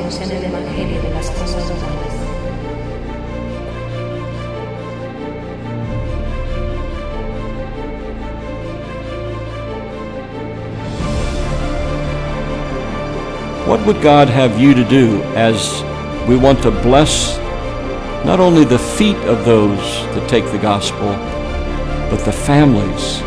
conocen el Evangelio de las cosas humanas. What would God have you to do as we want to bless not only the feet of those that take the gospel, but the families?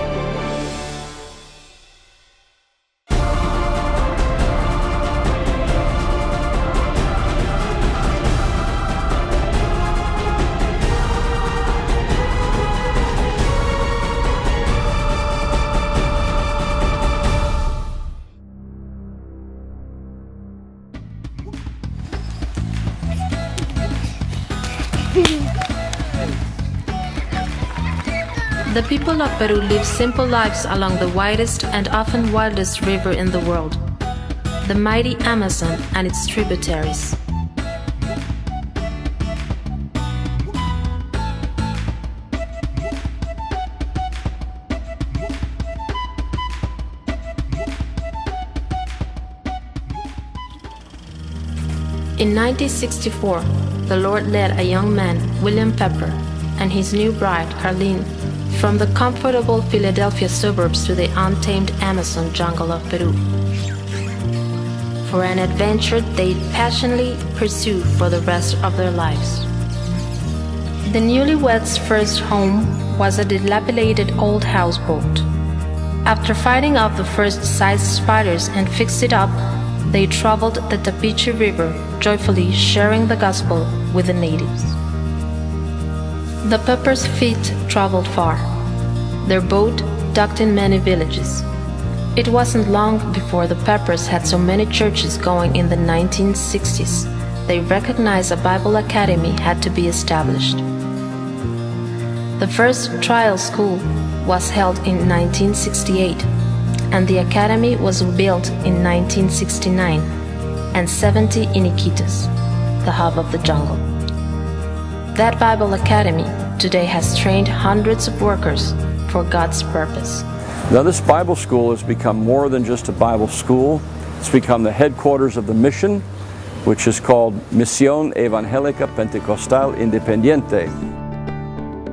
The people of Peru live simple lives along the widest and often wildest river in the world, the mighty Amazon and its tributaries. In 1964, the Lord led a young man, William Pepper, and his new bride, Carlene, from the comfortable Philadelphia suburbs to the untamed Amazon jungle of Peru, for an adventure they'd passionately pursue for the rest of their lives. The newlyweds' first home was a dilapidated old houseboat. After fighting off the first size spiders and fixed it up, they traveled the Tapiche River, joyfully sharing the gospel with the natives. The Peppers' feet traveled far. Their boat docked in many villages. It wasn't long before the Peppers had so many churches going in the 1960s. They recognized a Bible academy had to be established. The first trial school was held in 1968, and the academy was built in 1969, and 70 in Iquitos, the hub of the jungle. That Bible academy today has trained hundreds of workers for God's purpose. Now this Bible school has become more than just a Bible school. It's become the headquarters of the mission, which is called Misión Evangélica Pentecostal Independiente.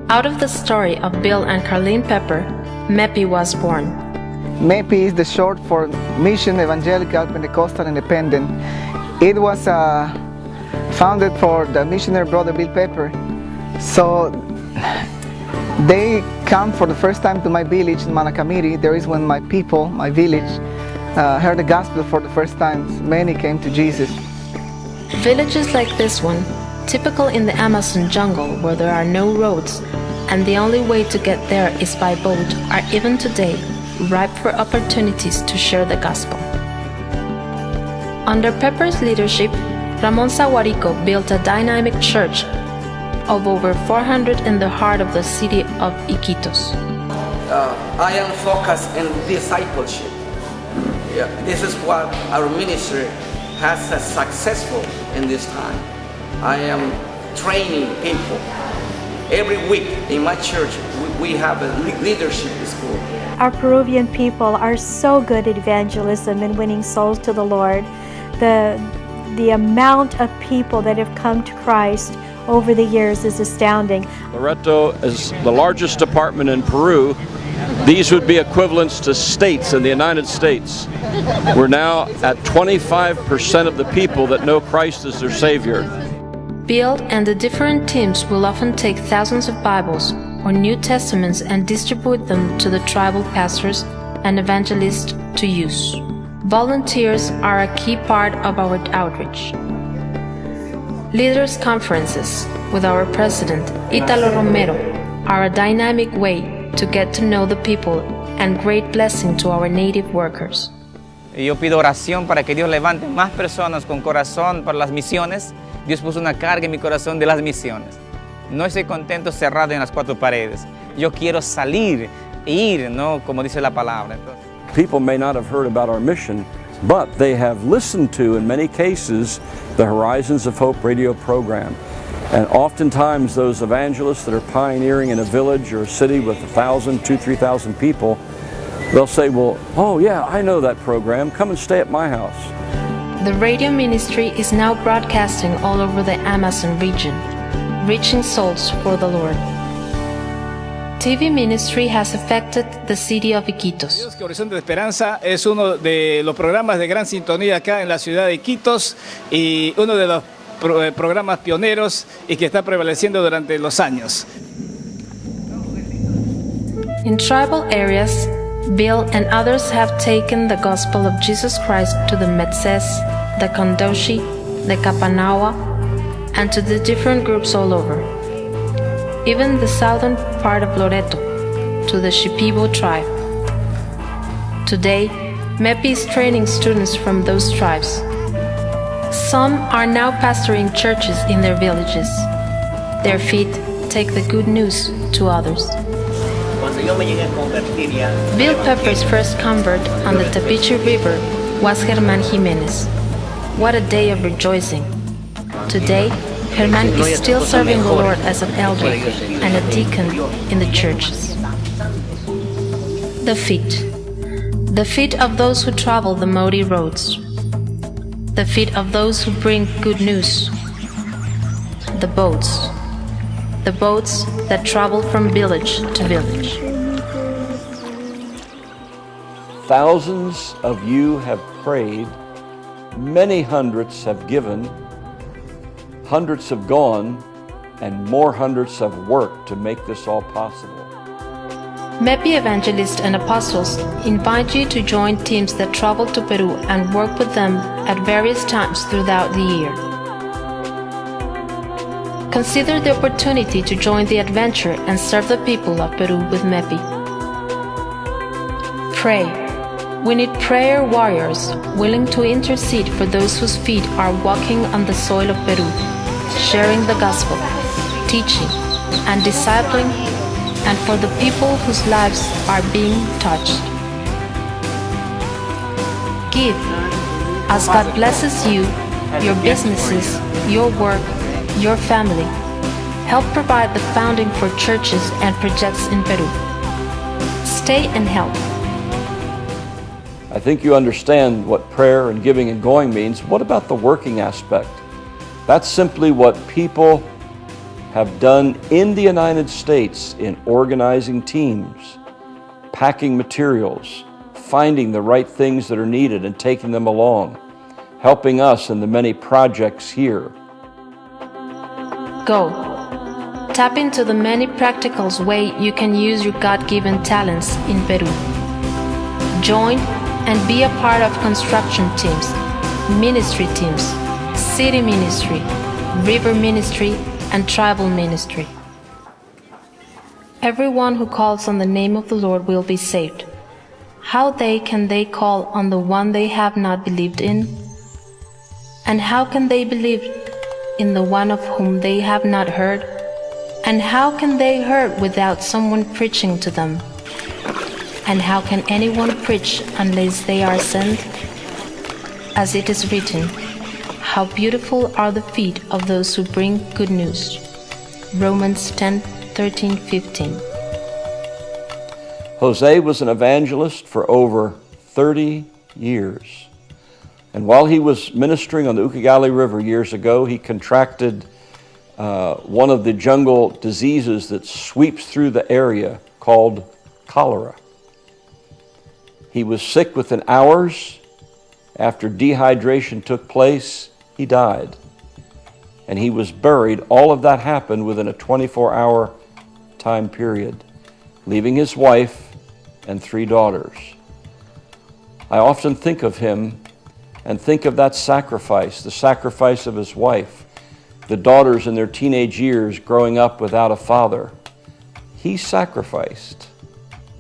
Out of the story of Bill and Carlene Pepper, MEPI was born. MEPI is the short for Mission Evangelical Pentecostal Independent. It was founded for the missionary brother Bill Pepper. So they come for the first time to my village in Manacamiri. There is when my people, my village, heard the gospel for the first time. Many came to Jesus. Villages like this one, typical in the Amazon jungle where there are no roads and the only way to get there is by boat, are even today ripe for opportunities to share the gospel. Under Pepper's leadership, Ramon Saguarico built a dynamic church of over 400 in the heart of the city of Iquitos. I am focused in discipleship. This is what our ministry has successful in this time. I am training people. Every week in my church, we have a leadership school. Our Peruvian people are so good at evangelism and winning souls to the Lord. The amount of people that have come to Christ over the years is astounding. Loreto is the largest department in Peru. These would be equivalents to states in the United States. We're now at 25% of the people that know Christ as their Savior. Bill and the different teams will often take thousands of Bibles or New Testaments and distribute them to the tribal pastors and evangelists to use. Volunteers are a key part of our outreach. Leaders' conferences with our president, Italo Romero, are a dynamic way to get to know the people and great blessing to our native workers. Yo pido oración para que Dios levante más personas con corazón para las misiones. Dios puso una carga en mi corazón de las misiones. No estoy contento cerrado en las cuatro paredes. Yo quiero salir, ir, ¿no? Como dice la palabra. People may not have heard about our mission, but they have listened to, in many cases, the Horizons of Hope radio program. And oftentimes those evangelists that are pioneering in a village or a city with 1,000, 2,000, 3,000 people, they'll say, well, oh yeah, I know that program. Come and stay at my house. The radio ministry is now broadcasting all over the Amazon region, reaching souls for the Lord. TV ministry has affected the city of Iquitos. Dios, que Horizonte de Esperanza es uno de los programas de gran sintonía acá en la ciudad de Iquitos y uno de los programas pioneros y que está prevaleciendo durante los años. In tribal areas, Bill and others have taken the gospel of Jesus Christ to the Metzes, the Condoshi, the Kapanawa, and to the different groups all over. Even the southern part of Loreto, to the Shipibo tribe. Today, MEPI is training students from those tribes. Some are now pastoring churches in their villages. Their feet take the good news to others. Bill Pepper's first convert on the Tapiche River was Germán Jiménez. What a day of rejoicing. Today, Germán is still serving the Lord as an elder and a deacon in the churches. The feet of those who travel the muddy roads. The feet of those who bring good news. The boats that travel from village to village. Thousands of you have prayed, many hundreds have given, hundreds have gone, and more hundreds have worked to make this all possible. MEPI evangelists and apostles invite you to join teams that travel to Peru and work with them at various times throughout the year. Consider the opportunity to join the adventure and serve the people of Peru with MEPI. Pray. We need prayer warriors willing to intercede for those whose feet are walking on the soil of Peru, sharing the gospel, teaching, and discipling, and for the people whose lives are being touched. Give, as God blesses you, your businesses, your work, your family. Help provide the funding for churches and projects in Peru. Stay and help. I think you understand what prayer and giving and going means. What about the working aspect? That's simply what people have done in the United States in organizing teams, packing materials, finding the right things that are needed and taking them along, helping us in the many projects here. Go. Tap into the many practical ways you can use your God-given talents in Peru. Join and be a part of construction teams, ministry teams, city ministry, river ministry, and tribal ministry. Everyone who calls on the name of the Lord will be saved. How can they call on the one they have not believed in? And how can they believe in the one of whom they have not heard? And how can they hear without someone preaching to them? And how can anyone preach unless they are sent? As it is written, how beautiful are the feet of those who bring good news. Romans 10:13-15. Jose was an evangelist for over 30 years. And while he was ministering on the Ucayali River years ago, he contracted one of the jungle diseases that sweeps through the area called cholera. He was sick within hours. After dehydration took place, he died. And he was buried. All of that happened within a 24-hour time period, leaving his wife and 3 daughters. I often think of him and think of that sacrifice, the sacrifice of his wife, the daughters in their teenage years growing up without a father. He sacrificed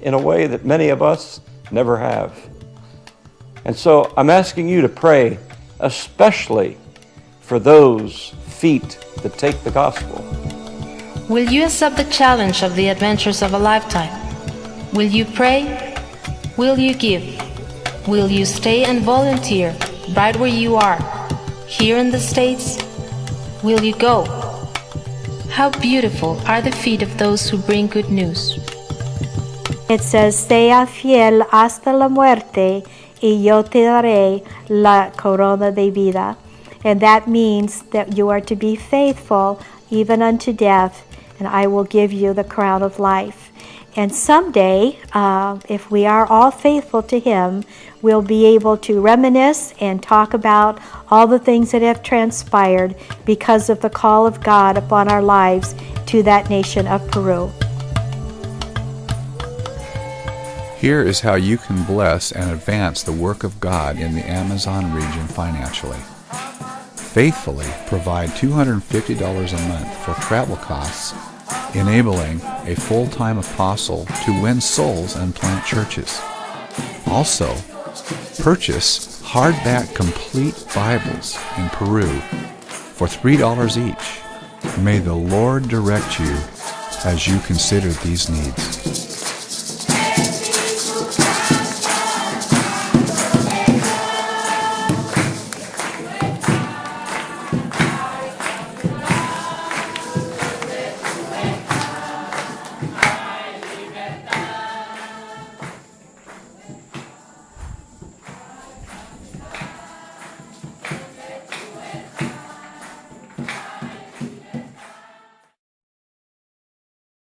in a way that many of us never have. And so I'm asking you to pray, especially for those feet that take the gospel. Will you accept the challenge of the adventures of a lifetime? Will you pray? Will you give? Will you stay and volunteer right where you are, here in the States? Will you go? How beautiful are the feet of those who bring good news. It says, sea fiel hasta la muerte y yo te daré la corona de vida. And that means that you are to be faithful even unto death, and I will give you the crown of life. And someday, if we are all faithful to Him, we'll be able to reminisce and talk about all the things that have transpired because of the call of God upon our lives to that nation of Peru. Here is how you can bless and advance the work of God in the Amazon region financially. Faithfully provide $250 a month for travel costs, enabling a full-time apostle to win souls and plant churches. Also, purchase hardback complete Bibles in Peru for $3 each. May the Lord direct you as you consider these needs.